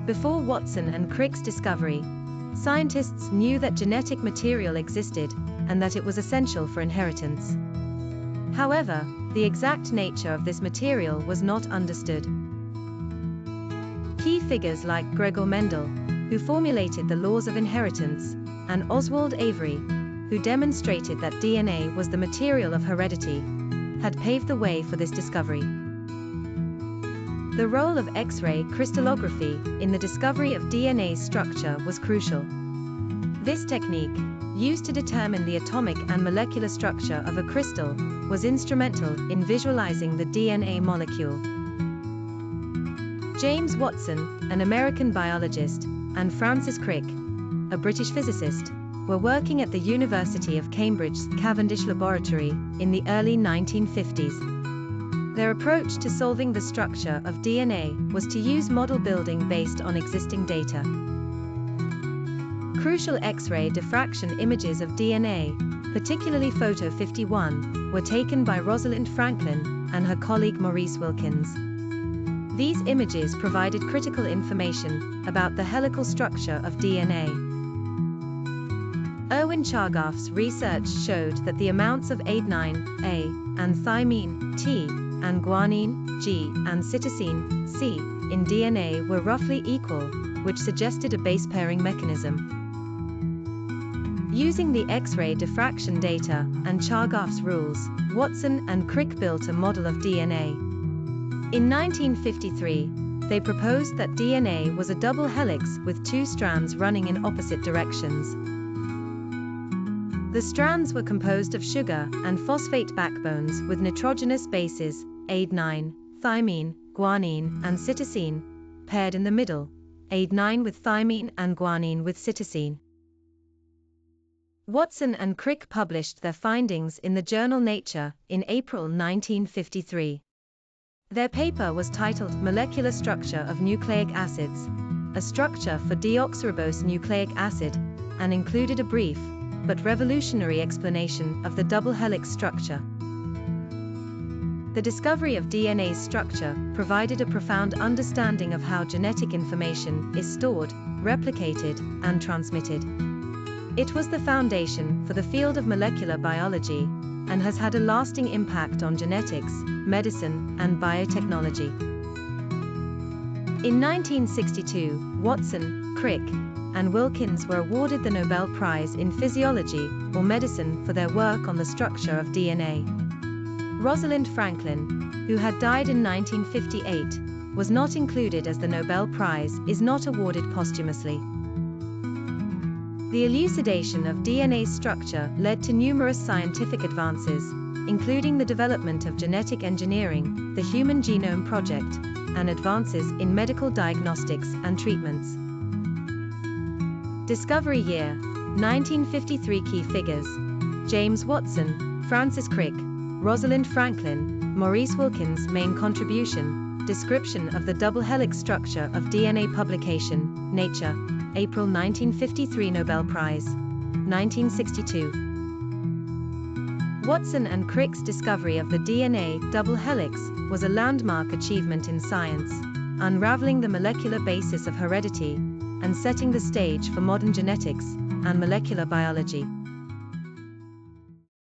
Before Watson and Crick's discovery, scientists knew that genetic material existed and that it was essential for inheritance. However, the exact nature of this material was not understood. Key figures like Gregor Mendel, who formulated the laws of inheritance, and Oswald Avery, who demonstrated that DNA was the material of heredity, had paved the way for this discovery. The role of X-ray crystallography in the discovery of DNA's structure was crucial. This technique, used to determine the atomic and molecular structure of a crystal, was instrumental in visualizing the DNA molecule. James Watson, an American biologist, and Francis Crick, a British physicist, were working at the University of Cambridge's Cavendish Laboratory in the early 1950s. Their approach to solving the structure of DNA was to use model building based on existing data. Crucial X-ray diffraction images of DNA, particularly photo 51, were taken by Rosalind Franklin and her colleague Maurice Wilkins. These images provided critical information about the helical structure of DNA. Erwin Chargaff's research showed that the amounts of adenine, A, and thymine, T, and guanine, G, and cytosine, C, in DNA were roughly equal, which suggested a base pairing mechanism. Using the X-ray diffraction data and Chargaff's rules, Watson and Crick built a model of DNA. In 1953, they proposed that DNA was a double helix with two strands running in opposite directions. The strands were composed of sugar and phosphate backbones with nitrogenous bases, adenine, thymine, guanine, and cytosine, paired in the middle, adenine with thymine and guanine with cytosine. Watson and Crick published their findings in the journal Nature in April 1953. Their paper was titled Molecular Structure of Nucleic Acids, a Structure for Deoxyribose Nucleic Acid, and included a brief, but revolutionary explanation of the double helix structure. The discovery of DNA's structure provided a profound understanding of how genetic information is stored, replicated, and transmitted. It was the foundation for the field of molecular biology, and has had a lasting impact on genetics, medicine, and biotechnology. In 1962, Watson, Crick, and Wilkins were awarded the Nobel Prize in Physiology or Medicine for their work on the structure of DNA. Rosalind Franklin, who had died in 1958, was not included as the Nobel Prize is not awarded posthumously. The elucidation of DNA's structure led to numerous scientific advances, including the development of genetic engineering, the Human Genome Project, and advances in medical diagnostics and treatments. Discovery year, 1953. Key figures: James Watson, Francis Crick, Rosalind Franklin, Maurice Wilkins. Main contribution: description of the double helix structure of DNA. Publication, Nature, April 1953. Nobel Prize, 1962. Watson and Crick's discovery of the DNA double helix was a landmark achievement in science, unraveling the molecular basis of heredity and setting the stage for modern genetics and molecular biology.